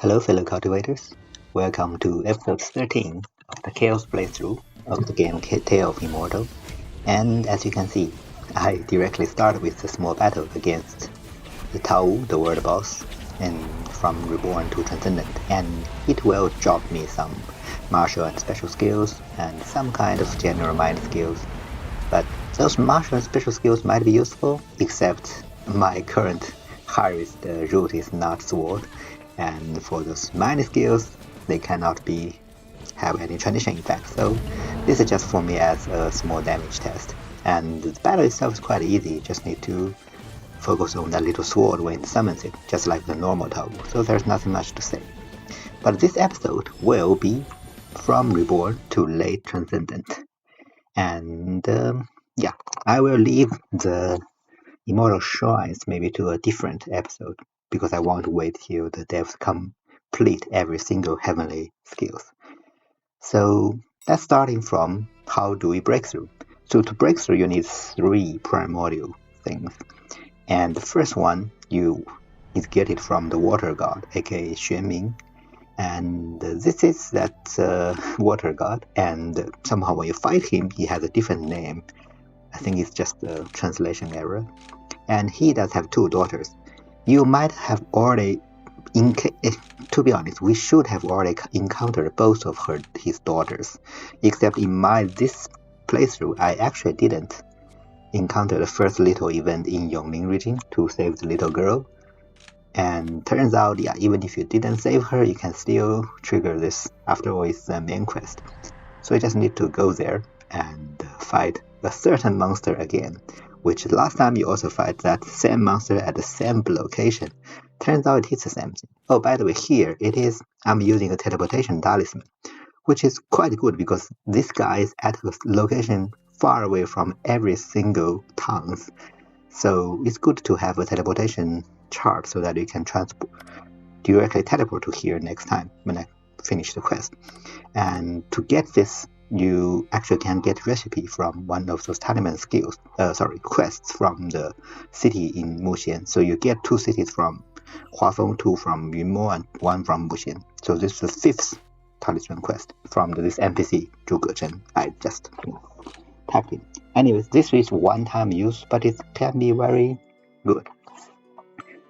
Hello fellow cultivators, welcome to episode 13 of the Chaos playthrough of the game Tale of Immortal. And as you can see, I directly start with a small battle against the Taowu, the world boss, and from Reborn to Transcendent, and it will drop me some martial and special skills and some kind of general mind skills. But those martial and special skills might be useful, except my current highest root is not sword. And for those mind skills, they cannot have any transition effect. So this is just for me as a small damage test. And the battle itself is quite easy. You just need to focus on that little sword when it summons it, just like the normal Taowu. So there's nothing much to say. But this episode will be from Reborn to late Transcendent. And I will leave the Immortal Shrines maybe to a different episode, because I want to wait till the devs complete every single heavenly skills. So that's starting from how do we break through. So to break through, you need 3 primordial things. And the first one is get it from the water god, aka Xuanming. And this is that water god, and somehow when you fight him, he has a different name. I think it's just a translation error. And he does have 2 daughters. You might have already, to be honest, we should have already encountered both of his daughters. Except in this playthrough, I actually didn't encounter the first little event in Xuanming region to save the little girl. And turns out, even if you didn't save her, you can still trigger this. After all, it's the main quest. So you just need to go there and fight a certain monster again, which last time you also fight that same monster at the same location. Turns out it is the same thing. Oh, by the way, here it is. I'm using a teleportation talisman, which is quite good because this guy is at a location far away from every single towns. So it's good to have a teleportation chart so that you can directly teleport to here next time when I finish the quest. And to get this, you actually can get recipe from one of those talisman quests from the city in Muxian. So you get 2 cities from Huafeng, 2 from Yunmo, and 1 from Muxian. So this is the 5th talisman quest from this NPC Zhuge Zhen. I just tagged him. Anyways, this is one-time use, but it can be very good.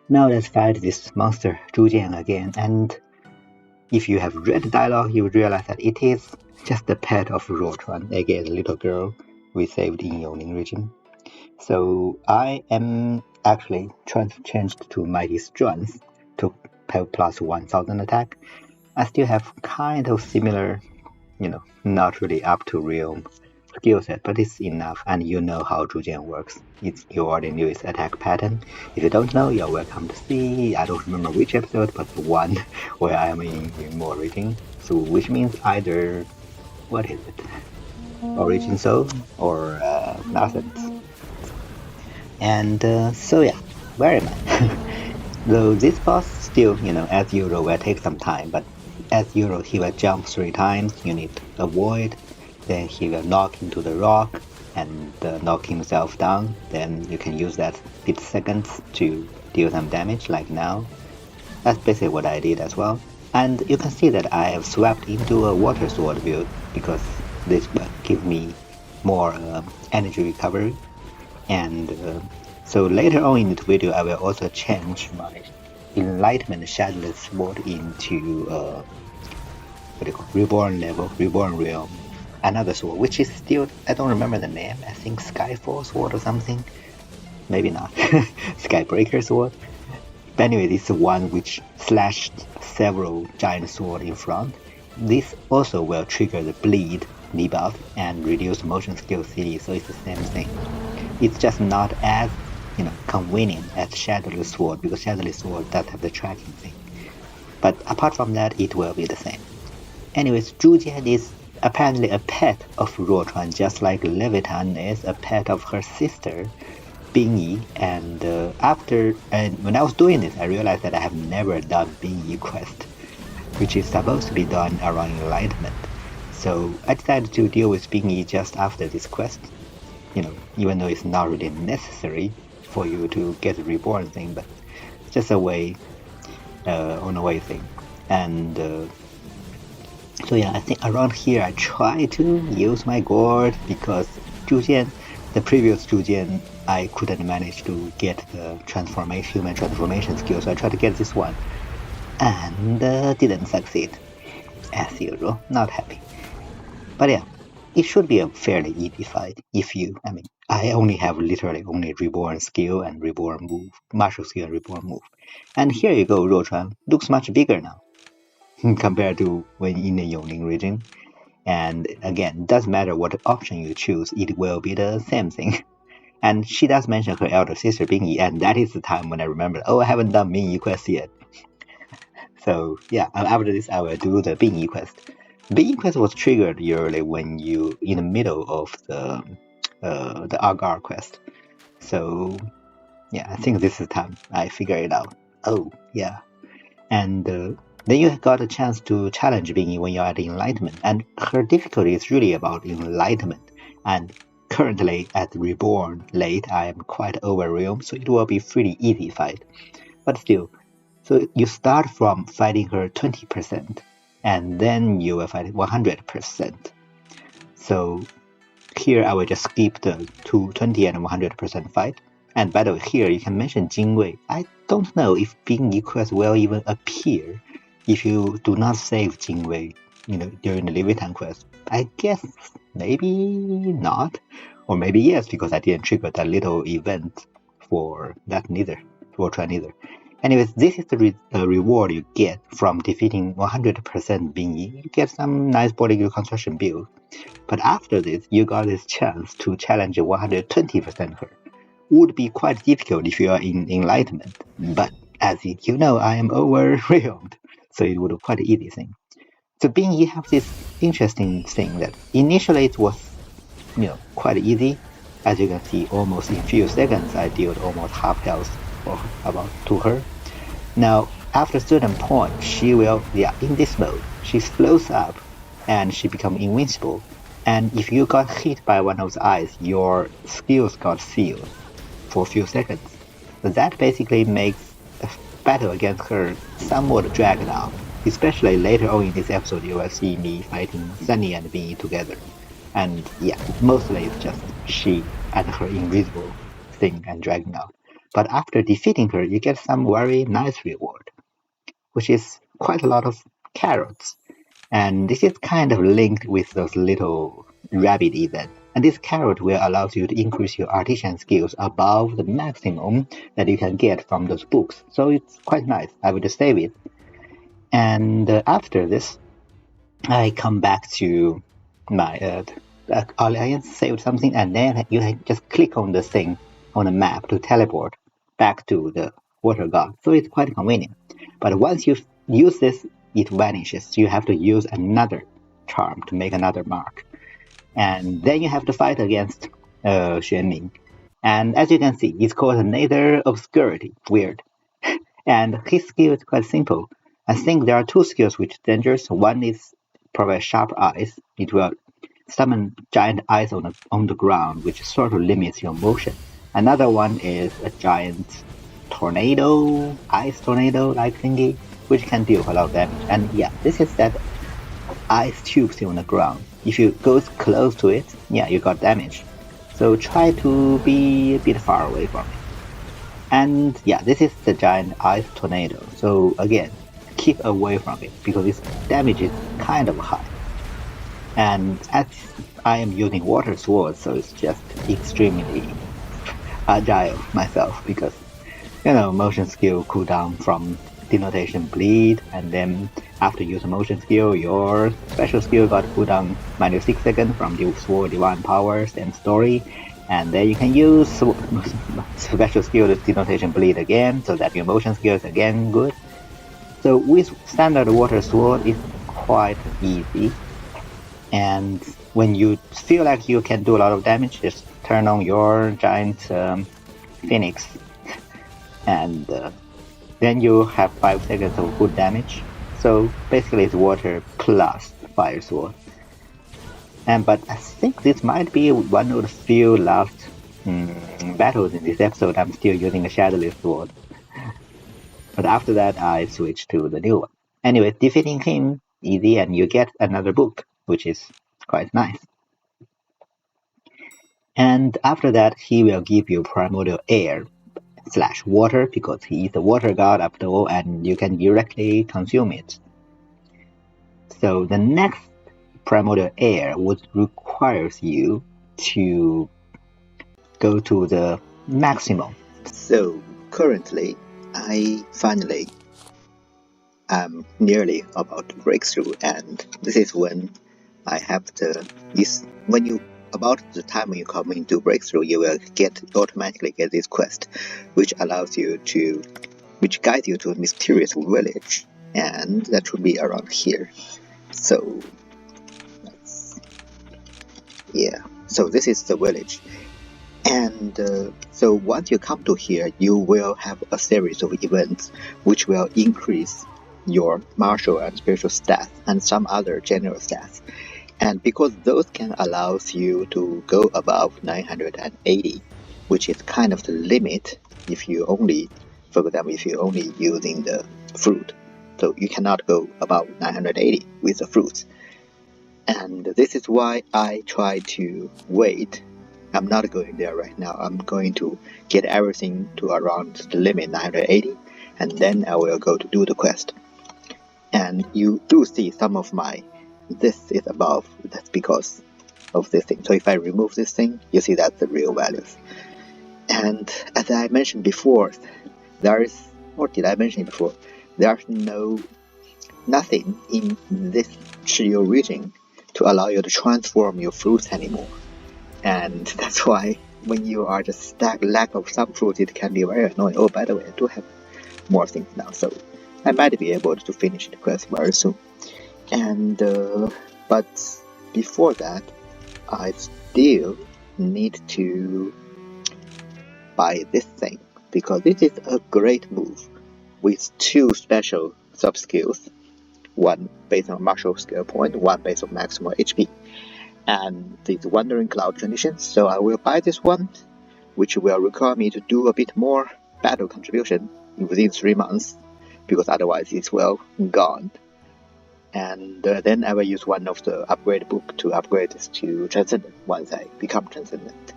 Now let's fight this monster Zhujian again, and if you have read the dialogue, you would realize that it is just the pet of Ruochuan, again, the little girl we saved in Xuanming region. So I am actually trying to change to Mighty Strength to have plus 1000 attack. I still have kind of similar, not really up to realm skill set, but it's enough, and you know how Zhujian works. You already knew its attack pattern. If you don't know, you're welcome to see. I don't remember which episode, but the one where I am in more region, so which means either, what is it? Origin Soul or Nascent. And very much. Though this boss still, as usual, will take some time, but as usual, he will jump 3 times. You need to avoid. Then he will knock into the rock and knock himself down. Then you can use that bit seconds to deal some damage, like now. That's basically what I did as well. And you can see that I have swapped into a water sword build because this will give me more energy recovery. And so later on in the video, I will also change my Enlightenment Shadowless Sword into Reborn level, Reborn realm. Another sword, which is still, I don't remember the name, I think Skyfall sword or something, maybe not, Skybreaker sword. But anyway, this is one which slashed several giant swords in front. This also will trigger the bleed debuff and reduce motion skill CD, so it's the same thing. It's just not as convenient as Shadowless sword, because Shadowless sword does have the tracking thing. But apart from that, it will be the same. Anyways, Zhujian is apparently a pet of Ruochuan, just like Leviathan is a pet of her sister, Bingyi. And when I was doing this, I realized that I have never done Bingyi quest, which is supposed to be done around Enlightenment. So I decided to deal with Bingyi just after this quest, even though it's not really necessary for you to get the Reborn thing, but just a way, on a way thing. And so yeah, I think around here I try to use my gourd because Zhujian, the previous Zhujian, I couldn't manage to get the human transformation skill, so I tried to get this one and didn't succeed. As usual, not happy. But yeah, it should be a fairly easy fight if you, I only have literally only Reborn skill and Reborn move, Martial skill and Reborn move. And here you go, Ruochuan, looks much bigger now compared to when in the Yongling region. And again, it doesn't matter what option you choose, it will be the same thing. And she does mention her elder sister Bingyi, and that is the time when I remember, oh, I haven't done Bingyi quest yet. So yeah, after this I will do the Bingyi quest. Bingyi quest was triggered usually when you in the middle of the Agar quest. So yeah, I think this is time I figure it out. Oh yeah, and then you got a chance to challenge Bingyi when you're at Enlightenment, and her difficulty is really about Enlightenment. And currently at Reborn late, I am quite overwhelmed, so it will be pretty easy fight. But still, so you start from fighting her 20%, and then you will fight 100%. So here I will just skip the 20 and 100% fight. And by the way, here you can mention Jingwei. I don't know if Bingyi quest will even appear if you do not save Jingwei, during the Leviathan quest. I guess maybe not, or maybe yes, because I didn't trigger that little event for that neither, for try neither. Anyways, this is the reward you get from defeating 100% Bingyi. You get some nice body reconstruction build. But after this, you got this chance to challenge 120% her. Would be quite difficult if you are in Enlightenment, but as you know, I am overwhelmed, so it would be quite an easy thing. So Bingyi have this interesting thing that initially it was, quite easy. As you can see, almost in few seconds, I dealt almost half health or about to her. Now, after a certain point, she will, in this mode, she slows up and she becomes invincible. And if you got hit by one of the eyes, your skills got sealed for a few seconds. So that basically makes the battle against her somewhat dragged out. Especially later on in this episode, you will see me fighting Sunny and Bingyi together. And yeah, mostly it's just she and her invisible thing and dragging out. But after defeating her, you get some very nice reward, which is quite a lot of carrots. And this is kind of linked with those little rabbit events. And this carrot will allow you to increase your artisan skills above the maximum that you can get from those books. So it's quite nice. I will just save it. And after this, I come back to my alliance, save something, and then you just click on the thing on the map to teleport back to the water god. So it's quite convenient. But once you use this, it vanishes. You have to use another charm to make another mark. And then you have to fight against Xuanming. And as you can see, it's called Nether Obscurity. Weird. And his skill is quite simple. I think there are two skills which are dangerous. One is probably sharp eyes. It will summon giant eyes on the ground, which sort of limits your motion. Another one is a giant tornado, ice tornado like thingy, which can deal a lot of damage. And yeah, this is that ice tubes on the ground. If you go close to it, yeah, you got damage. So try to be a bit far away from it. And yeah, this is the giant ice tornado. So again, keep away from it because its damage is kind of high. And as I am using water sword, so it's just extremely agile myself because motion skill cooldown from denotation bleed, and then after you use a motion skill, your special skill got cooldown minus 6 seconds from the sword divine powers and story, and then you can use special skill denotation bleed again, so that your motion skill is again good. So with standard water sword, it's quite easy. And when you feel like you can do a lot of damage, just turn on your giant phoenix, and then you have 5 seconds of good damage. So basically it's water plus fire sword. But I think this might be one of the few last battles in this episode I'm still using a shadowless sword. But after that I switched to the new one. Anyway, defeating him easy, and you get another book, which is quite nice. And after that, he will give you Primordial Air / water, because he is the water god after all, and you can directly consume it. So the next Primordial Air would requires you to go to the maximum. So currently, I finally am nearly about to break through, and this is when I have when you about the time when you come into breakthrough, you will automatically get this quest, which guides you to a mysterious village, and that will be around here. So so this is the village, and so once you come to here, you will have a series of events which will increase your martial and spiritual stats and some other general stats. And because those can allow you to go above 980, which is kind of the limit if you only, for example, if you're only using the fruit. So you cannot go above 980 with the fruits. And this is why I try to wait. I'm not going there right now. I'm going to get everything to around the limit 980, and then I will go to do the quest. And you do see some of this is above. That's because of this thing. So if I remove this thing, you see that's the real values. And as I mentioned before, there's nothing in this Qi region to allow you to transform your fruits anymore. And that's why when you are just lack of some fruits, it can be very annoying. Oh, by the way, I do have more things now, so I might be able to finish the quest very soon. And but before that, I still need to buy this thing, because this is a great move with 2 special sub skills, one based on martial skill point, one based on maximum HP, and these Wandering Cloud conditions. So I will buy this one, which will require me to do a bit more battle contribution within 3 months, because otherwise it will gone. And then I will use one of the upgrade book to upgrade this to Transcendent once I become Transcendent.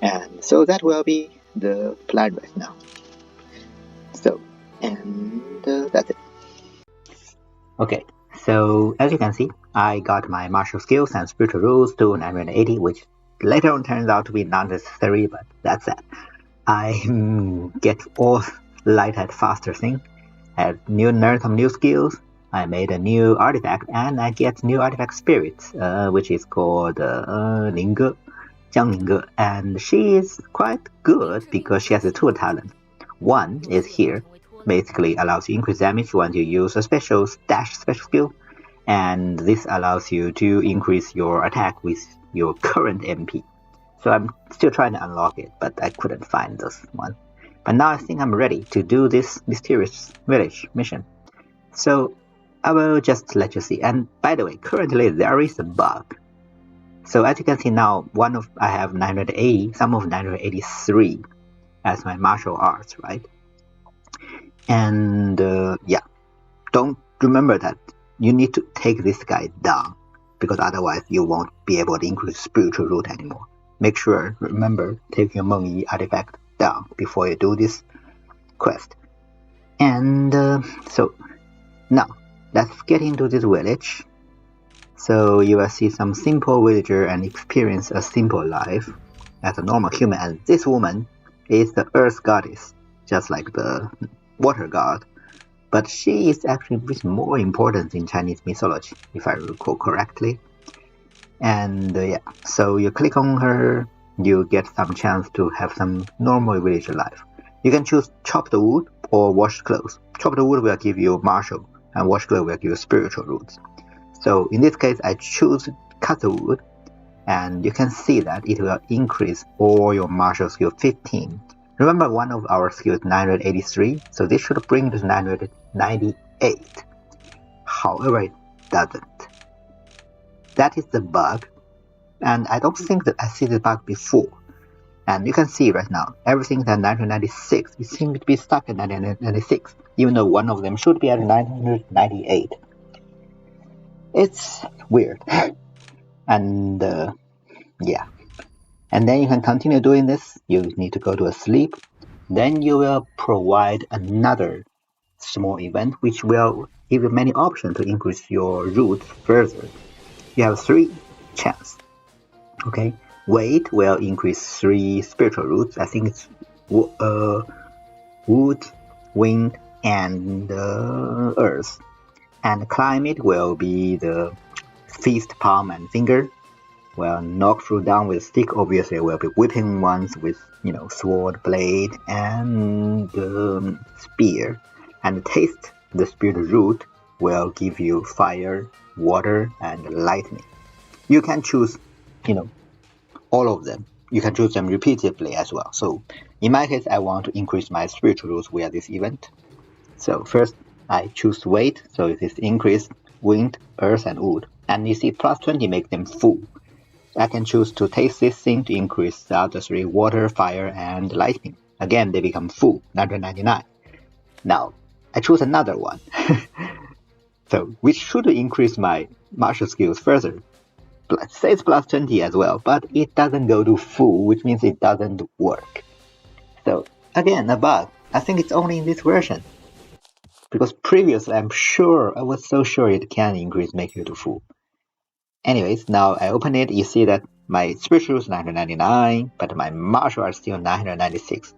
And so that will be the plan right now. So, and that's it. Okay, so as you can see, I got my martial skills and spiritual rules to 980, which later on turns out to be not necessary, but that's that. I get all light and faster thing, have learned some new skills. I made a new artifact, and I get new artifact spirits, which is called Lingge, and she is quite good because she has 2 talents. One is here, basically allows you increase damage once you use a special skill, and this allows you to increase your attack with your current MP. So I'm still trying to unlock it, but I couldn't find this one. But now I think I'm ready to do this mysterious village mission. So I will just let you see. And by the way, currently there is a bug. So as you can see now, I have 980, some of 983 as my martial arts, right? And don't remember that you need to take this guy down, because otherwise you won't be able to increase spiritual root anymore. Make sure, remember, take your Mengyi artifact down before you do this quest. And so now let's get into this village. So you will see some simple villager and experience a simple life as a normal human. And this woman is the earth goddess, just like the water god, but she is actually with more importance in Chinese mythology, if I recall correctly. And so you click on her, you get some chance to have some normal villager life. You can choose chopped wood or washed clothes. Chopped wood will give you martial, and washed clothes will give you spiritual roots. So in this case, I choose cut the wood, and you can see that it will increase all your martial skill 15. Remember, one of our skills 983, so this should bring to 998. However, it doesn't. That is the bug, and I don't think that I see the bug before. And you can see right now, everything's at 996. It seems to be stuck at 996. even though one of them should be at 998. It's weird. And yeah. And then you can continue doing this. You need to go to a sleep. Then you will provide another small event which will give you many options to increase your roots further. You have 3 chances. Okay, weight will increase 3 spiritual roots. I think it's wood, wind, and earth. And climate will be the fist, palm, and finger. Well, knock through down with stick, obviously will be whipping ones with, sword, blade, and spear. And taste, the spirit root, will give you fire, water, and lightning. You can choose, all of them. You can choose them repeatedly as well. So in my case, I want to increase my spiritual roots via this event. So first, I choose weight, so it is increased wind, earth, and wood. And you see, plus 20 make them full. I can choose to taste this thing to increase the other 3, water, fire, and lightning. Again, they become full, 999. Now, I choose another one. So, which should increase my martial skills further. It says plus 20 as well, but it doesn't go to full, which means it doesn't work. So, again, a bug. I think it's only in this version. Because previously, I was so sure it can increase, make you to full. Anyways, now I open it, you see that my spiritual is 999, but my martial are still 996.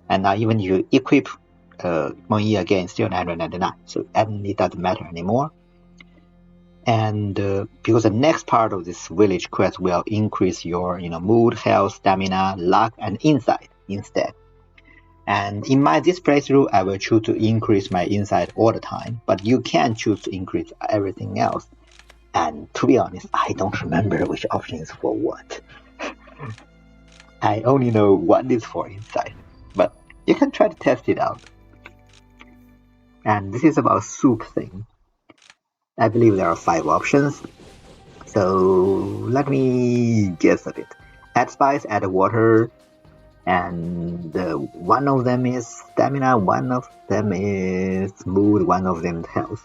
And now even if you equip Bingyi again, still 999. So and it doesn't matter anymore. And because the next part of this village quest will increase your mood, health, stamina, luck, and insight instead. And in this playthrough, I will choose to increase my insight all the time, but you can choose to increase everything else. And to be honest, I don't remember which option is for what. I only know one is for insight, but you can try to test it out. And this is about soup thing. I believe there are 5 options. So let me guess a bit. Add spice, add water, and one of them is stamina, one of them is mood, one of them is health.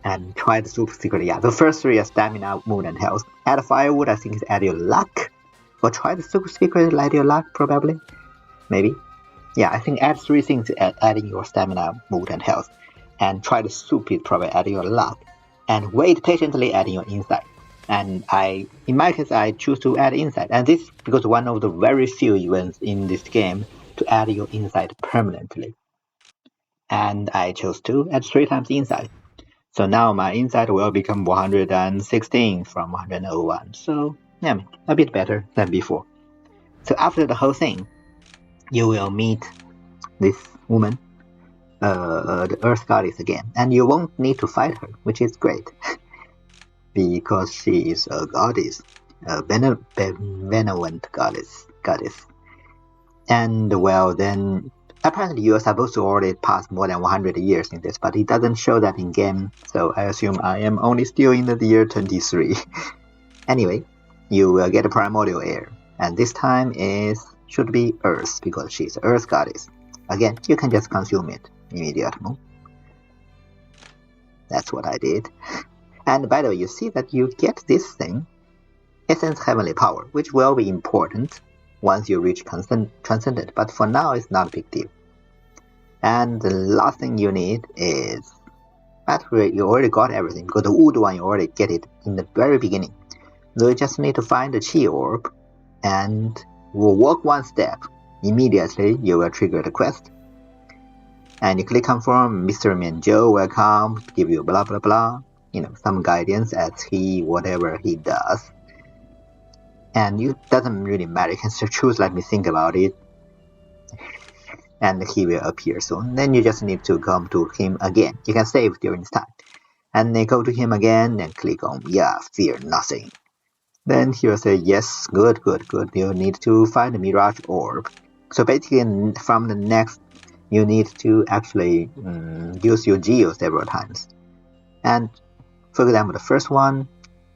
And try the soup secret. Yeah, the first 3 are stamina, mood, and health. Add firewood, I think is add your luck. Or try the soup secret, add your luck, probably. Maybe. Yeah, I think add 3 things, adding your stamina, mood, and health. And try the soup, it probably add your luck. And wait patiently, adding your insight. And in my case, I choose to add insight. And this is because one of the very few events in this game to add your insight permanently. And I chose to add 3 times insight. So now my insight will become 116 from 101. So yeah, a bit better than before. So after the whole thing, you will meet this woman, the Earth Goddess again. And you won't need to fight her, which is great. Because she is a goddess, a benevolent goddess. And well, then apparently you are supposed to already pass more than 100 years in this, but it doesn't show that in game, so I assume I am only still in the year 23. Anyway, you will get a Primordal Air, and this time should be Earth, because she's Earth Goddess. Again, you can just consume it immediately. That's what I did. And by the way, you see that you get this thing, Essence Heavenly Power, which will be important once you reach Transcendent, but for now it's not a big deal. And the last thing you need is, actually you already got everything, because the wood one you already get it in the very beginning. So you just need to find the Qi orb, and we'll walk one step. Immediately you will trigger the quest. And you click confirm, Mr. Mianzhou will come, give you blah blah blah, some guidance as whatever he does. And it doesn't really matter, you can choose let me think about it, and he will appear soon. Then you just need to come to him again. You can save during this time. And then go to him again and click on fear nothing. Then he will say yes, good. You need to find the Mirage orb. So basically from the next you need to actually use your geo several times. And for example, the first one,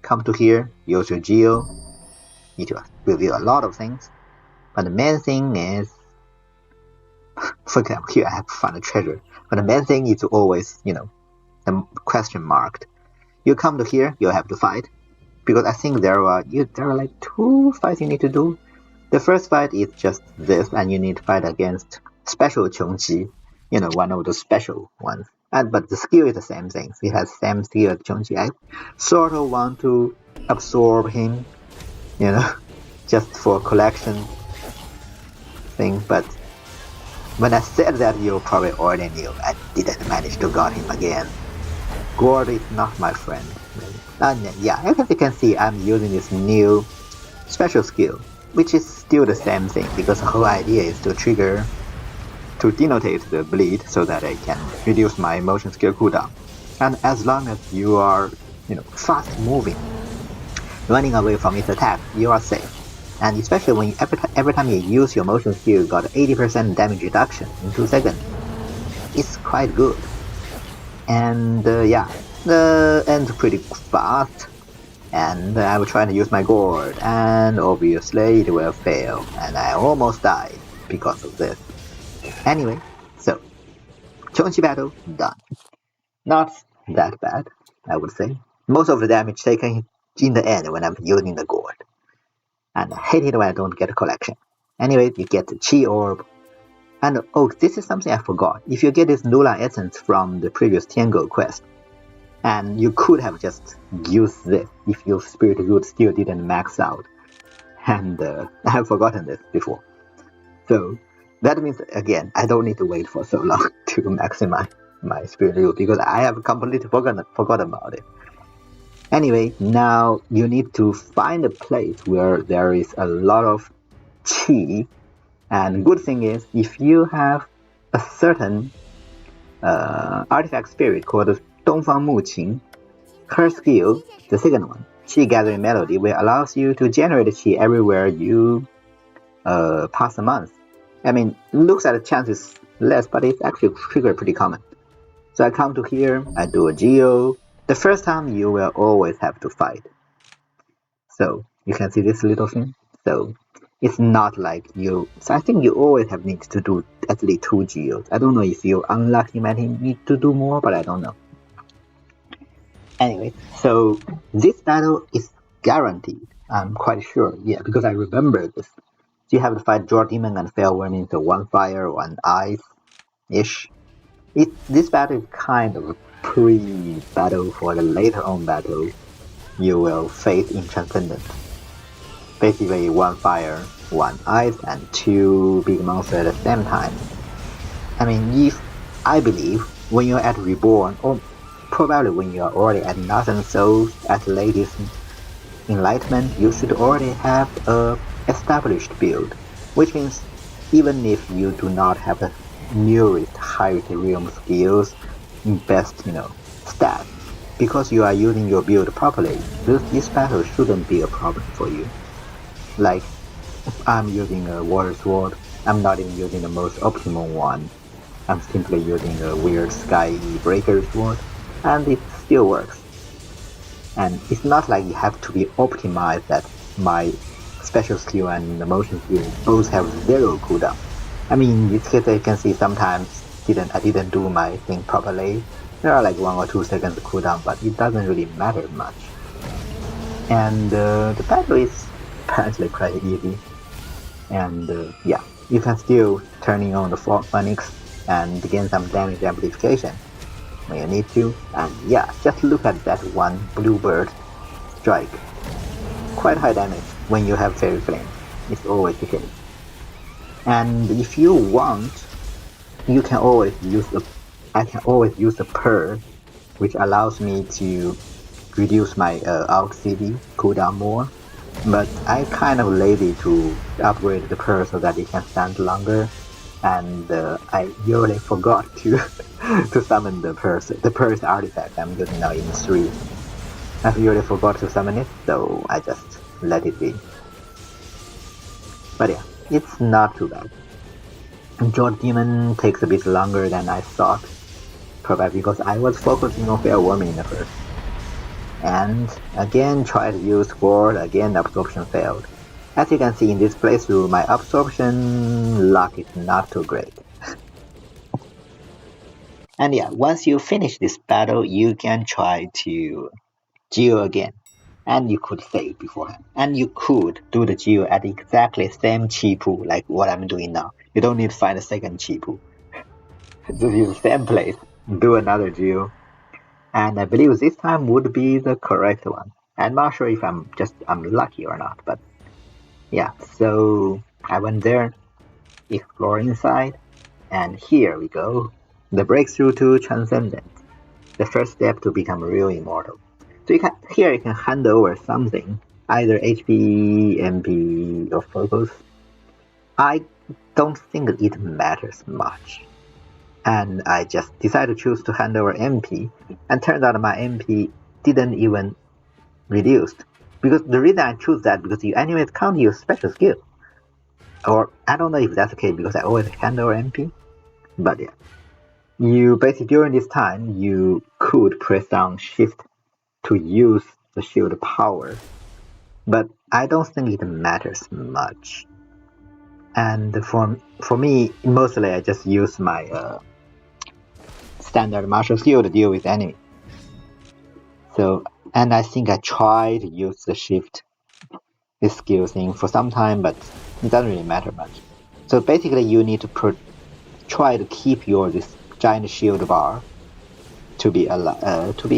come to here, use your geo. It will reveal a lot of things, but the main thing is, for example, here I have to find a treasure. But the main thing is always, the question marked. You come to here, you have to fight. Because I think there are like 2 fights you need to do. The first fight is just this, and you need to fight against Special Qiongqi, one of the special ones. But the skill is the same thing. It has same skill as Qiongqi. I sort of want to absorb him, just for collection thing. But when I said that, you probably already knew I didn't manage to got him again. Gourd is not my friend. And yeah, as you can see, I'm using this new special skill, which is still the same thing, because the whole idea is to trigger, to denotate the bleed so that I can reduce my motion skill cooldown. And as long as you are, fast moving, running away from its attack, you are safe. And especially when every time you use your motion skill, you got 80% damage reduction in 2 seconds. It's quite good. And yeah, ends pretty fast. And I will try to use my gourd, and obviously it will fail, and I almost died because of this. Anyway, so Qiongqi battle done. Not that bad, I would say. Most of the damage taken in the end when I'm using the gourd. And I hate it when I don't get a collection. Anyway, you get the Qi orb. And oh, this is something I forgot. If you get this Lula essence from the previous Tiango quest, and you could have just used this if your spirit root still didn't max out. And I have forgotten this before. So that means, again, I don't need to wait for so long to maximize my spirit root, because I have completely forgot about it. Anyway, now you need to find a place where there is a lot of Qi. And good thing is, if you have a certain artifact spirit called Dongfang Muqing, her skill, the second one, Qi Gathering Melody, will allows you to generate Qi everywhere you pass a month. I mean, looks at the chances less, but it's actually trigger pretty common. So I come to here, I do a geo. The first time you will always have to fight. So you can see this little thing. So it's not like you. So I think you always have need to do at least 2 geos. I don't know if you're unlucky, you might need to do more, but I don't know. Anyway, so this battle is guaranteed. I'm quite sure, yeah, because I remember this. So you have to fight Drought Demon and Fel Vermin, so 1 fire, 1 ice-ish. This battle is kind of a pre-battle for the later on battle you will face in Transcendent. Basically 1 fire, 1 ice, and 2 big monsters at the same time. I mean, I believe when you're at Reborn, or probably when you are already at Northern Souls at latest Enlightenment, you should already have a established build, which means even if you do not have the newest highest realm skills, best stats, because you are using your build properly, this battle shouldn't be a problem for you. Like, I'm using a water sword, I'm not even using the most optimal one. I'm simply using a weird sky breaker sword, and it still works. And it's not like you have to be optimized that my special skill and the motion skill both have 0 cooldown. I mean, in this case you can see sometimes I didn't do my thing properly. There are like 1 or 2 seconds cooldown, but it doesn't really matter much. And the battle is apparently quite easy. And yeah, you can still turning on the Phoenix and gain some damage amplification when you need to. And yeah, just look at that one bluebird strike. Quite high damage when you have Fairy Flame. It's always the case. And if you want, you can always use I can always use the Pearl, which allows me to reduce my out CD cooldown more. But I'm kind of lazy to upgrade the Pearl so that it can stand longer, and I usually forgot to to summon the Pearl. The Pearl's artifact I'm using now in 3. I usually forgot to summon it, so I just let it be. But yeah, it's not too bad. Drought Demon takes a bit longer than I thought, probably because I was focusing on Fel Vermin at first. And again, try to use Gourd, again absorption failed. As you can see in this playthrough, my absorption luck is not too great. And yeah, once you finish this battle, you can try to Geo again. And you could save beforehand. And you could do the Geo at exactly same Qi pool like what I'm doing now. You don't need to find a second Qi pool. Just use the same place, do another Geo. And I believe this time would be the correct one. I'm not sure if I'm lucky or not, but yeah, so I went there, explore inside, and here we go. The breakthrough to Transcendent. The first step to become a real immortal. So you can hand over something, either HP, MP, or focus. I don't think it matters much. And I just decided to choose to hand over MP, and turned out my MP didn't even reduce. Because the reason I choose that, because you anyways can't use special skill. Or I don't know if that's okay because I always hand over MP. But yeah. You basically during this time you could press down shift to use the shield power. But I don't think it matters much. And for me, mostly I just use my standard martial skill to deal with enemy. So, and I think I tried to use the shift, this skill thing for some time, but it doesn't really matter much. So basically you need to try to keep this giant shield bar to be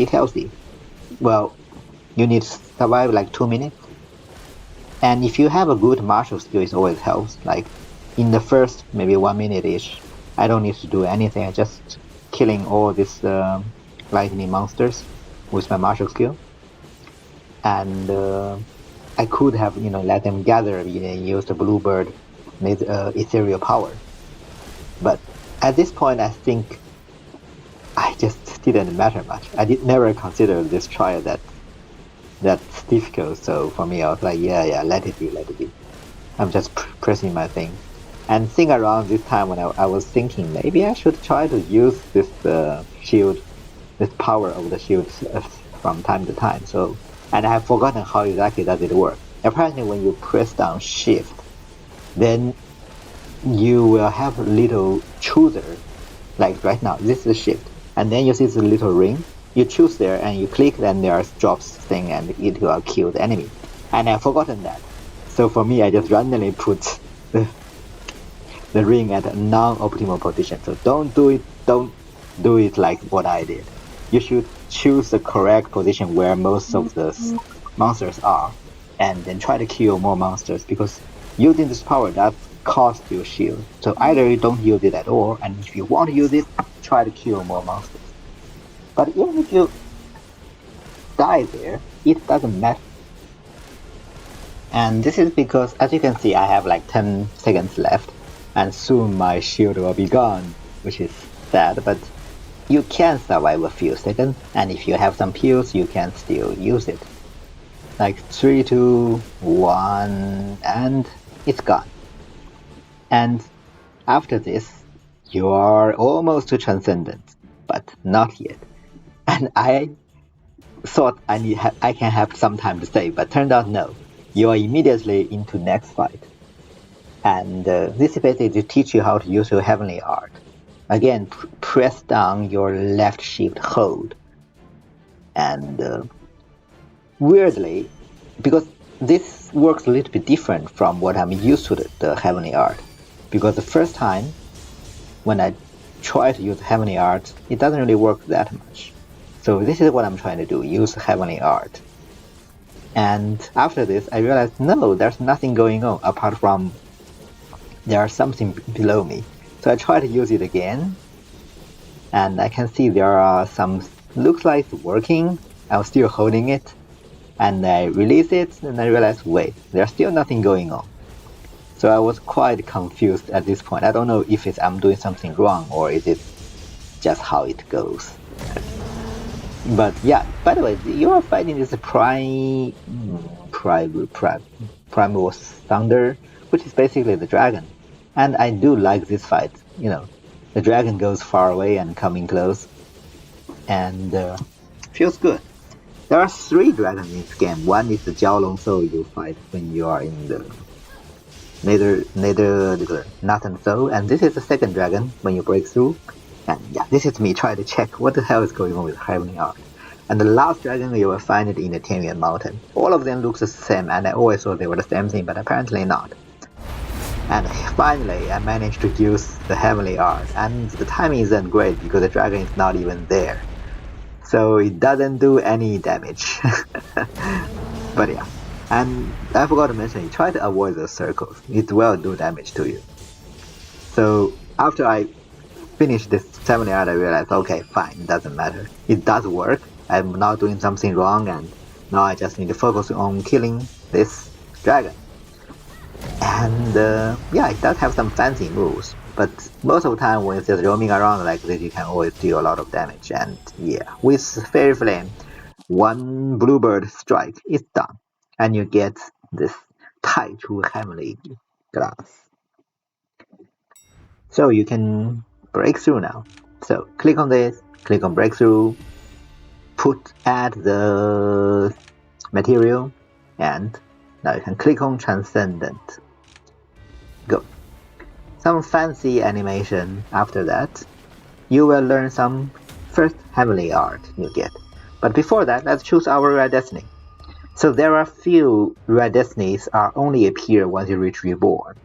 healthy. Well, you need to survive like 2 minutes. And if you have a good martial skill, it always helps. Like in the first maybe 1 minute-ish, I don't need to do anything. I just killing all these lightning monsters with my martial skill. And I could have, let them gather and use the bluebird with ethereal power. But at this point, I think I just didn't matter much. I never consider this trial that's difficult. So for me, I was like, yeah, let it be. I'm just pressing my thing. And think around this time when I was thinking maybe I should try to use this shield, this power of the shield from time to time. So, and I have forgotten how exactly does it work. Apparently, when you press down shift, then you will have a little chooser. Like right now, this is shift, and then you see the little ring. You choose there and you click, then there drops thing and it will kill the enemy. And I've forgotten that. So for me, I just randomly put the ring at a non-optimal position. So don't do it like what I did. You should choose the correct position where most of the monsters are, and then try to kill more monsters, because using this power that costs you shield. So either you don't use it at all, and if you want to use it, try to kill more monsters. But even if you die there, it doesn't matter. And this is because, as you can see, I have like 10 seconds left, and soon my shield will be gone, which is sad, but you can survive a few seconds, and if you have some pills, you can still use it. Like 3, 2, 1, and it's gone. And after this, you are almost to Transcendent, but not yet. And I thought I can have some time to save, but turned out no. You are immediately into next fight. And this is basically to teach you how to use your Heavenly Art. Again, press down your left shift hold. And weirdly, because this works a little bit different from what I'm used to the Heavenly Art. Because the first time when I try to use Heavenly Art, it doesn't really work that much. So this is what I'm trying to do, use Heavenly Art. And after this, I realized, no, there's nothing going on apart from there's something below me. So I try to use it again, and I can see there are some, looks like it's working. I was still holding it, and I release it, and I realized, wait, there's still nothing going on. So I was quite confused at this point. I don't know if I'm doing something wrong, or is it just how it goes. But yeah, by the way, you are fighting this Primeval Thunder, which is basically the dragon. And I do like this fight. The dragon goes far away and coming close, and feels good. There are 3 dragons in this game. One is the Jiaolong Soul you fight when you are in the Nether Soul, and this is the second dragon when you break through. And yeah, this is me trying to check what the hell is going on with Heavenly Art. And the last dragon, you will find it in the Tianyuan Mountain. All of them look the same, and I always thought they were the same thing, but apparently not. And finally, I managed to use the Heavenly Art, and the timing isn't great because the dragon is not even there. So it doesn't do any damage. But yeah, and I forgot to mention, you try to avoid those circles. It will do damage to you. So after I finished this 7 yard, I realized, okay, fine, it doesn't matter. It does work. I'm not doing something wrong, and now I just need to focus on killing this dragon. And yeah, it does have some fancy moves, but most of the time when it's just roaming around like this, you can always deal a lot of damage. And yeah, with Fairy Flame, one Bluebird strike is done, and you get this Taichu Heavenly Glass. So you can break through now. So click on this, click on breakthrough, add the material, and now you can click on Transcendent. Go. Some fancy animation after that. You will learn some first Heavenly Art you get. But before that, let's choose our Rare Destiny. So there are few Rare Destinies are only appear once you reach Reborn.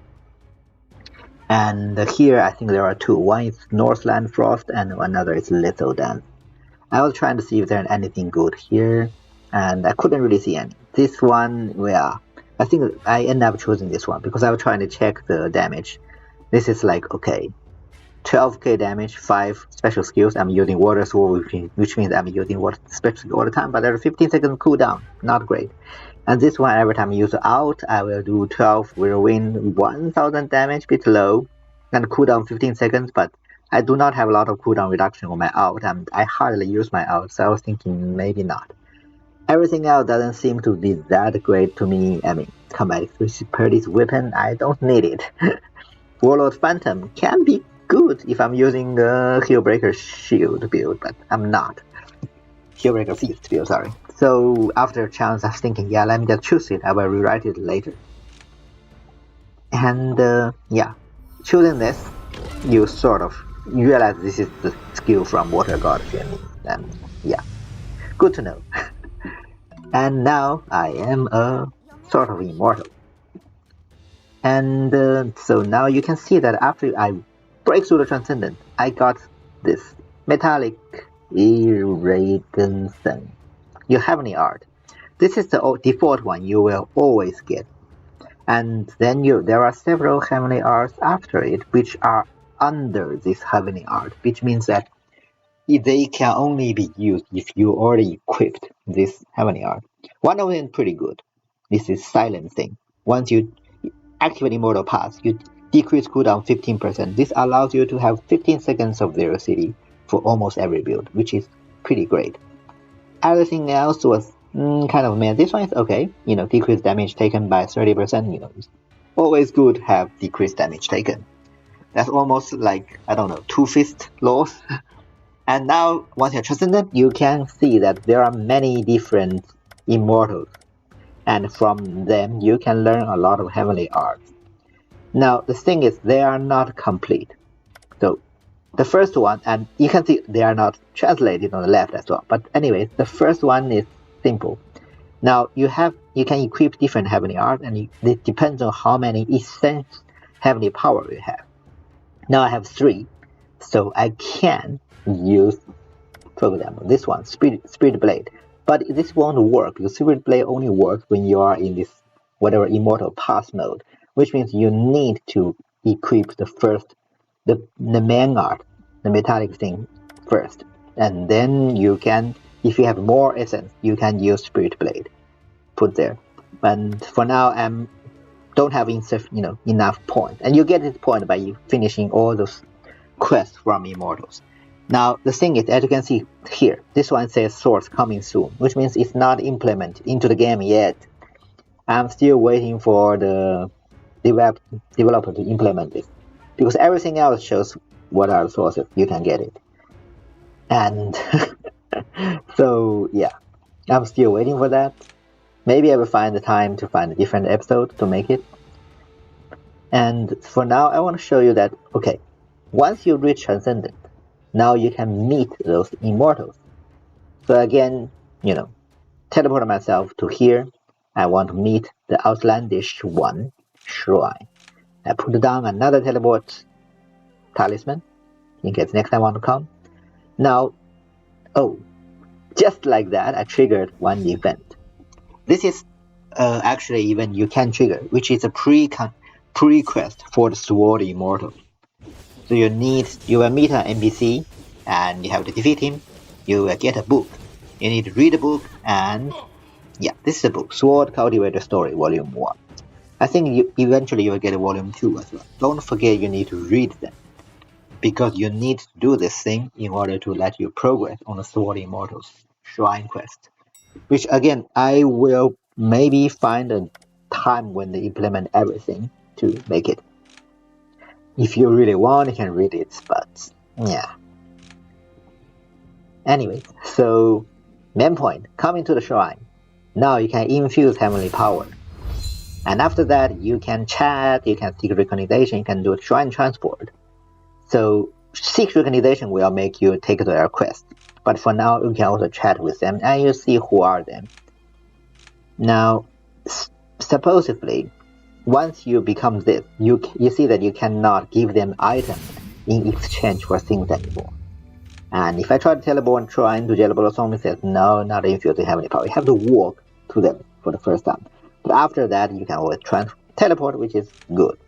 And here I think there are two. One is Northland Frost and another is Little Dance. I was trying to see if there's anything good here, and I couldn't really see any. This one, well, I think I ended up choosing this one because I was trying to check the damage. This is like, okay, 12k damage, 5 special skills. I'm using Water Sword, which means I'm using water special all the time, but there's a 15-second cooldown. Not great. And this one, every time I use out, I will do 12 whirlwind, 1000 damage, bit low, and cooldown 15 seconds, but I do not have a lot of cooldown reduction on my out, and I hardly use my out, so I was thinking maybe not. Everything else doesn't seem to be that great to me. I mean, combat expertise weapon, I don't need it. Warlord Phantom can be good if I'm using a Heelbreaker Shield build, but I'm not. Heelbreaker Feast build, sorry. So after a chance, I was thinking, yeah, let me just choose it. I will rewrite it later. And yeah, choosing this, you sort of realize this is the skill from Water God Xuanming. And yeah, good to know. And now I am a sort of immortal. And so now you can see that after I break through the Transcendent, I got this metallic iridescent. You have any art. This is the default one you will always get. And then there are several heavenly arts after it which are under this heavenly art, which means that they can only be used if you already equipped this heavenly art. One of them is pretty good. This is silencing. Once you activate Immortal Pass, you decrease cooldown 15%. This allows you to have 15 seconds of Velocity for almost every build, which is pretty great. Everything else was kind of meh. This one is okay. Decreased damage taken by 30%. It's always good to have decreased damage taken. That's almost like, I don't know, 2 fist loss. And now, once you're Transcendent, you can see that there are many different Immortals. And from them, you can learn a lot of heavenly arts. Now, the thing is, they are not complete. So, the first one, and you can see they are not translated on the left as well. But anyways, the first one is simple. Now, you can equip different heavenly art, and it depends on how many essential heavenly power you have. Now I have 3, so I can use, for example, this one, Spirit Blade. But this won't work because Spirit Blade only works when you are in this whatever Immortal Pass mode, which means you need to equip the main art, the metallic thing first, and then you can, if you have more essence, you can use Spirit Blade. Put there. And for now, I don't have enough points, and you get this point by finishing all those quests from Immortals. Now, the thing is, as you can see here, this one says source coming soon, which means it's not implemented into the game yet. I'm still waiting for the developer to implement this, because everything else shows what are the sources, you can get it. And so, yeah, I'm still waiting for that. Maybe I will find the time to find a different episode to make it. And for now, I want to show you that, okay, once you reach Transcendent, now you can meet those immortals. So again, teleport myself to here. I want to meet the outlandish one, shrine. I put down another teleport talisman in case next time I want to come. Now, just like that, I triggered one event. This is actually event you can trigger, which is a pre-quest for the Sword Immortal. So you will meet an NPC and you have to defeat him. You will get a book. You need to read the book, and yeah, this is a book, Sword Cultivator Story, Volume 1. I think eventually you will get a Volume 2 as well. Don't forget you need to read them, because you need to do this thing in order to let you progress on the Sword Immortals Shrine quest. Which again, I will maybe find a time when they implement everything to make it. If you really want, you can read it, but yeah. Anyway, so main point, coming to the shrine. Now you can infuse heavenly power. And after that, you can chat, you can seek recognition, you can do shrine transport. So seek recognition will make you take their quest. But for now, you can also chat with them and you see who are them. Now, supposedly, once you become this, you see that you cannot give them items in exchange for things anymore. And if I try to teleport shrine to Jelabolo Song, it says, no, not infusing heavenly power. You have to walk to them for the first time. But after that, you can always teleport, which is good.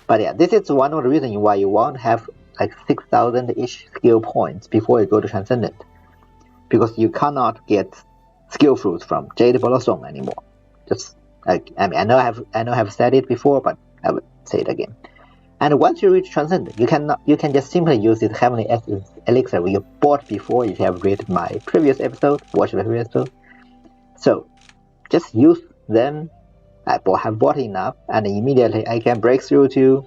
But yeah, this is one of the reasons why you won't have like 6,000-ish skill points before you go to Transcendent. Because you cannot get skill fruits from Jade Bolosong anymore. Just I know I have said it before, but I would say it again. And once you reach Transcendent, you can just simply use this Heavenly Essence Elixir you bought before. If you have read my previous episode, watch the previous episode. So just use them. I have bought enough, and immediately I can break through to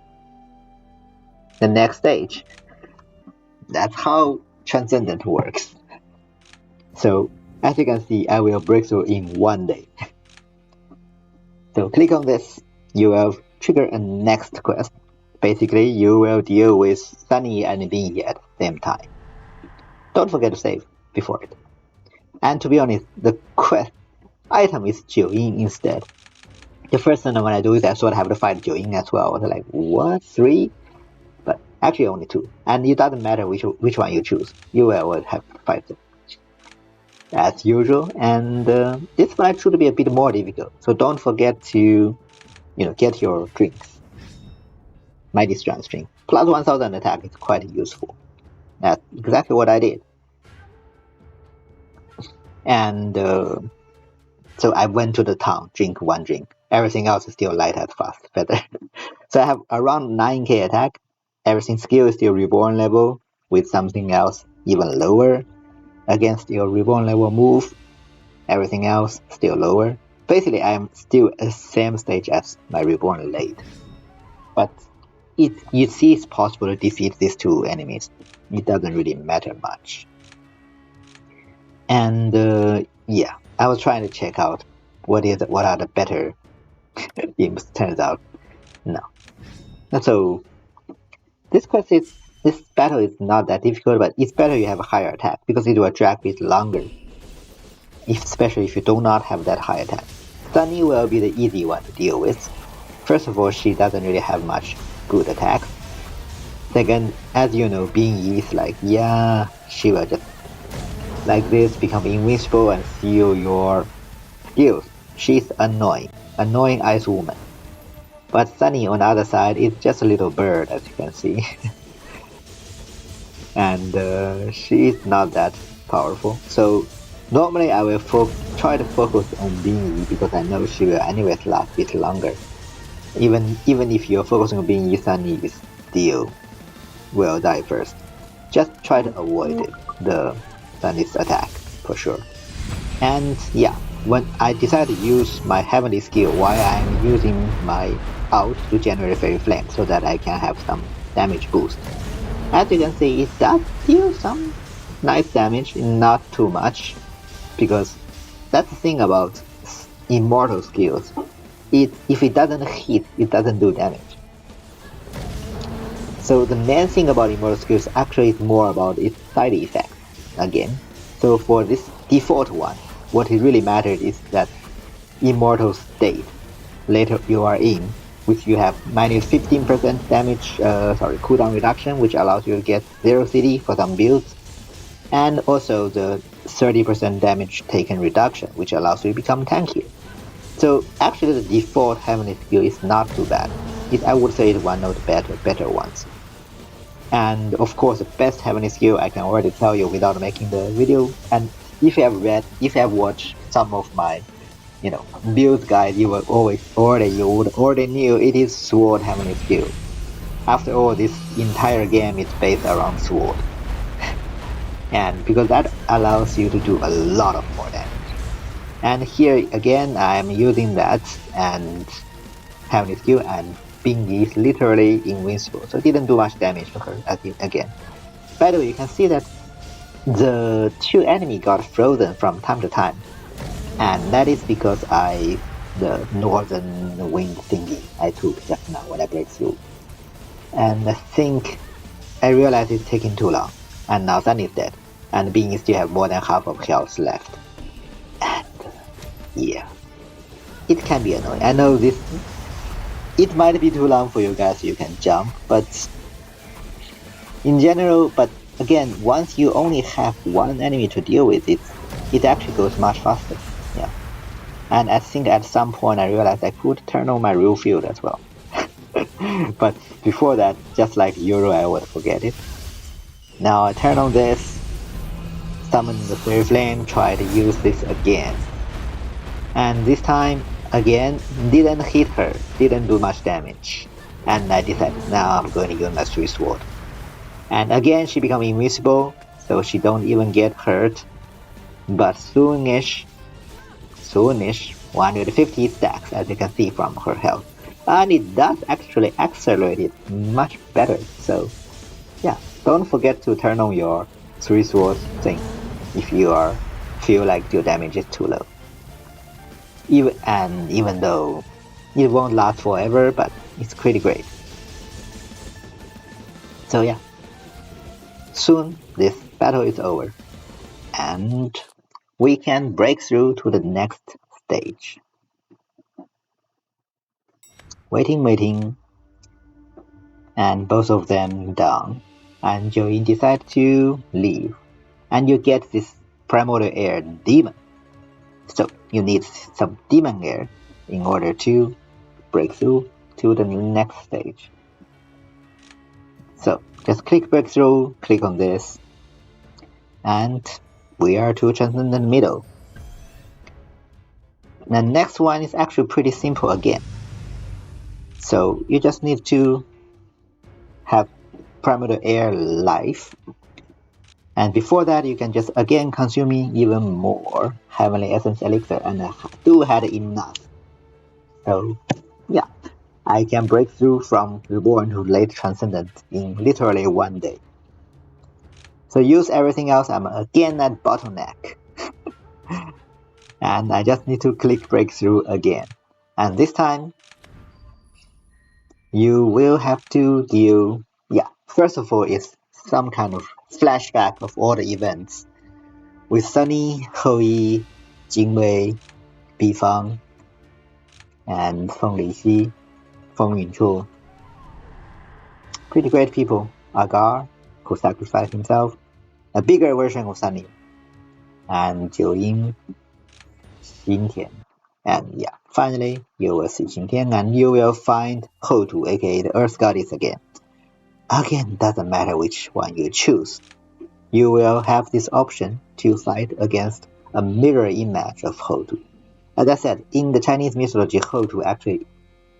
the next stage. That's how Transcendent works. So as you can see, I will break through in 1 day. So click on this, you will trigger a next quest. Basically, you will deal with Sunny and Bingyi at the same time. Don't forget to save before it. And to be honest, the quest item is Zhujian instead. The first time when I do it, I thought I have to fight Zhujian as well. I was like, what, 3? But actually only 2. And it doesn't matter which one you choose. You will have to fight them as usual. And this might should be a bit more difficult. So don't forget to, get your drinks. Mighty Strength Drink. Plus 1000 attack is quite useful. That's exactly what I did. And so I went to the town, drink 1 drink. Everything else is still light as fast feather. So I have around 9k attack. Everything skill is still reborn level, with something else even lower. Against your reborn level move, everything else still lower. Basically, I am still at the same stage as my reborn late. But you see it's possible to defeat these 2 enemies. It doesn't really matter much. And yeah, I was trying to check out what are the better imps. Turns out, no. So this battle is not that difficult, but it's better you have a higher attack because it will drag a bit longer. Especially if you do not have that high attack. Sunny will be the easy one to deal with. First of all, she doesn't really have much good attack. Second, as you know, Bingyi is like, yeah, she will just like this become invincible and steal your skills. She's annoying ice woman. But Sunny on the other side is just a little bird, as you can see. And she's not that powerful. So normally I will try to focus on Bingyi because I know she will anyways last a bit longer. Even if you're focusing on Bingyi, Sunny still will die first. Just try to avoid the Sunny's attack for sure. And yeah, when I decided to use my heavenly skill while I'm using my ult to generate fairy flame so that I can have some damage boost. As you can see, it does deal some nice damage, not too much, because that's the thing about immortal skills. If it doesn't hit, it doesn't do damage. So the main thing about Immortal skills actually is more about its side effects again. So for this default one, what it really matters is that Immortal state later you are in, which you have minus 15% damage, cooldown reduction, which allows you to get 0 CD for some builds, and also the 30% damage taken reduction, which allows you to become tankier. So actually the default heavenly skill is not too bad. I would say it's one of the better ones. And of course the best heavenly skill I can already tell you without making the video, and if you have watched some of my build guide, you would already knew it is Sword heavenly skill. After all, this entire game is based around Sword. And because that allows you to do a lot of more damage. And here again I am using that and heavenly skill, and Bingyi is literally invincible, so it didn't do much damage to her again. By the way, you can see that the two enemies got frozen from time to time, and that is because the northern wind thingy I took just now when I break through. And I think I realized it's taking too long, and now Sun is dead, and Bingyi still have more than half of health left. And yeah, it can be annoying. I know it might be too long for you guys, you can jump, but in general, but again, once you only have one enemy to deal with, it actually goes much faster. Yeah. And I think at some point I realized I could turn on my real field as well. But before that, just like Euro, I would forget it. Now I turn on this, summon the Fairy Flame, try to use this again. And this time, again, didn't hit her, didn't do much damage. And I decided, now I'm going to use my 3 sword. And again, she become invincible, so she don't even get hurt. But soonish, 150 stacks, as you can see from her health. And it does actually accelerate it much better, so yeah, don't forget to turn on your 3 swords thing if you feel like your damage is too low. Even though it won't last forever, but it's pretty great. So yeah, soon this battle is over, and we can break through to the next stage. Waiting, and both of them down, and Zhujian decide to leave, and you get this Primordal Air demon. So you need some demon air in order to break through to the next stage. So just click breakthrough, click on this, and we are to Transcendent Middle. The next one is actually pretty simple again. So you just need to have Primordal Air life, and before that you can just again consuming even more Heavenly Essence Elixir, and I do had enough. So yeah, I can break through from Reborn to late Transcendent in literally 1 day. So use everything else, I'm again at bottleneck. And I just need to click breakthrough again. And this time, you will have to deal, first of all, it's some kind of flashback of all the events with Sunny, Houyi, Jingwei, Bifang, and Feng Lixi, Feng Yunchu. Pretty great people. Agar, who sacrificed himself, a bigger version of Sunny, and Jiuying, Xingtian. And finally, you will see Xingtian, and you will find Houtu, aka the Earth Goddess again. Again, doesn't matter which one you choose. You will have this option to fight against a mirror image of Houtu. As I said, in the Chinese mythology, Houtu actually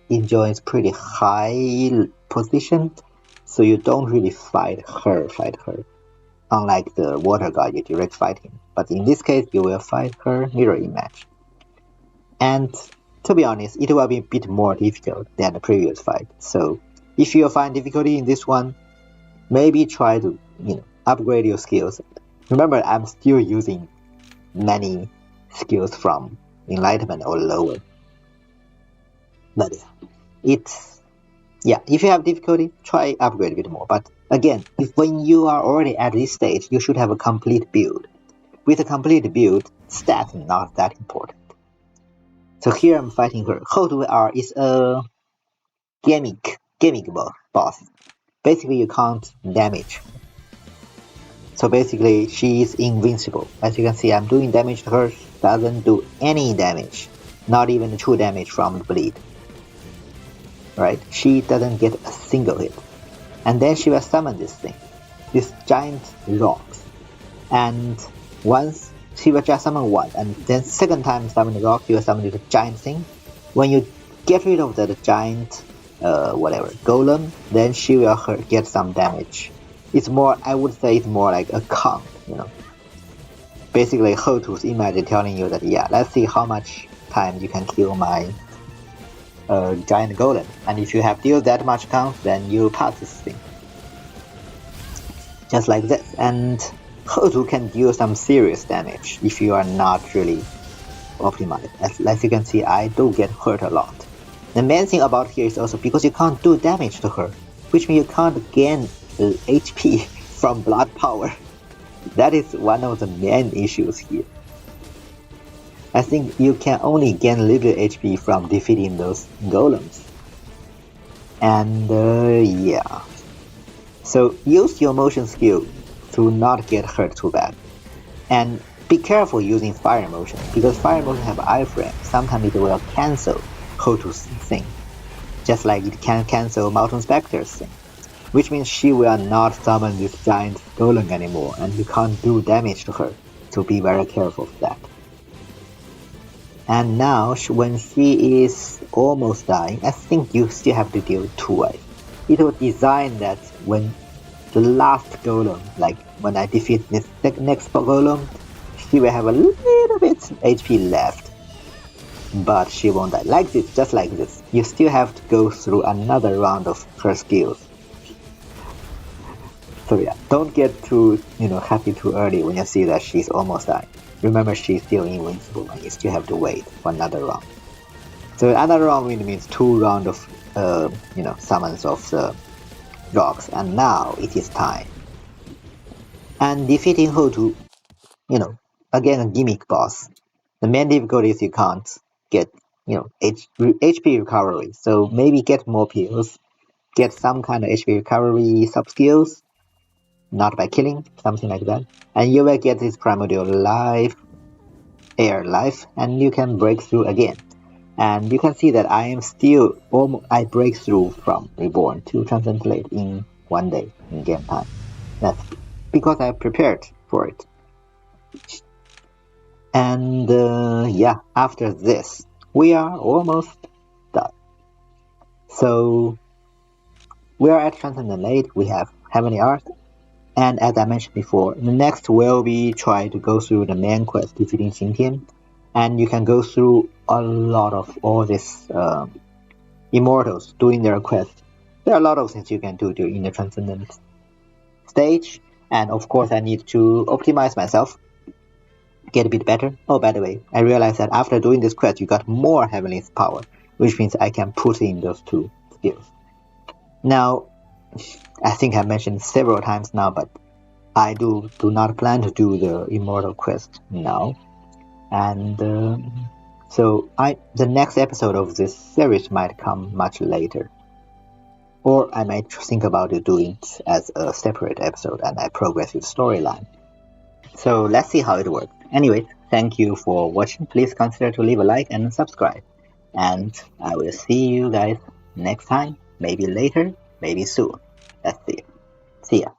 enjoys pretty high position, so you don't really fight her. Unlike the water god, you direct fight him. But in this case, you will fight her mirror image. And to be honest, it will be a bit more difficult than the previous fight. So if you find difficulty in this one, maybe try to upgrade your skills. Remember, I'm still using many skills from Enlightenment or lower. But yeah, if you have difficulty, try upgrade a bit more. But again, when you are already at this stage, you should have a complete build. With a complete build, stats are not that important. So here I'm fighting her. Houtu R is a gimmick boss. Basically, you can't damage. So basically, she is invincible. As you can see, I'm doing damage to her. She doesn't do any damage. Not even the true damage from the bleed. Right? She doesn't get a single hit. And then she will summon this thing. This giant rocks. And once she will just summon one. And then second time summon the rock, you will summon the giant thing. When you get rid of the giant golem, then she will get some damage. It's more, I would say it's more like a count, you know. Basically, Houtu's image telling you that, yeah, let's see how much time you can kill my giant golem. And if you have dealt that much count, then you pass this thing. Just like this. And Houtu can deal some serious damage if you are not really optimized. As you can see, I do get hurt a lot. The main thing about here is also because you can't do damage to her, which means you can't gain HP from blood power. That is one of the main issues here. I think you can only gain a little HP from defeating those golems. And yeah. So use your motion skill to not get hurt too bad. And be careful using fire motion, because fire motion have iframe. Sometimes it will cancel Houtu's thing, just like it can cancel Mountain Spectre's thing, which means she will not summon this giant golem anymore, and you can't do damage to her, so be very careful of that. And now, when she is almost dying, I think you still have to deal twice. It was designed that when the last golem, like when I defeat this next golem, she will have a little bit HP left. But she won't die. Like this, just like this. You still have to go through another round of her skills. So yeah, don't get too happy too early when you see that she's almost dying. Remember, she's still invincible and you still have to wait for another round. So another round really means 2 rounds of summons of the rocks, and now it is time. And defeating Houtu, again a gimmick boss. The main difficulty is you can't get HP recovery, so maybe get more pills, get some kind of HP recovery sub skills, not by killing, something like that, and you will get this Primordial Air life, and you can break through again. And you can see that I am still I break through from Reborn to Transcendent in 1 day in game time. That's because I prepared for it. And yeah, after this, we are almost done. So we are at Transcendent Late. We have Heavenly Art, and as I mentioned before, the next will be try to go through the main quest, defeating Xingtian, and you can go through a lot of all these Immortals doing their quest. There are a lot of things you can do in the Transcendent stage, and of course I need to optimize myself, get a bit better. Oh, by the way, I realized that after doing this quest, you got more Heavenly power, which means I can put in those 2 skills. Now, I think I mentioned several times now, but I do not plan to do the Immortal quest now. And so the next episode of this series might come much later. Or I might think about doing it as a separate episode and a progressive storyline. So let's see how it works. Anyway, thank you for watching. Please consider to leave a like and subscribe. And I will see you guys next time. Maybe later, maybe soon. Let's see. See ya.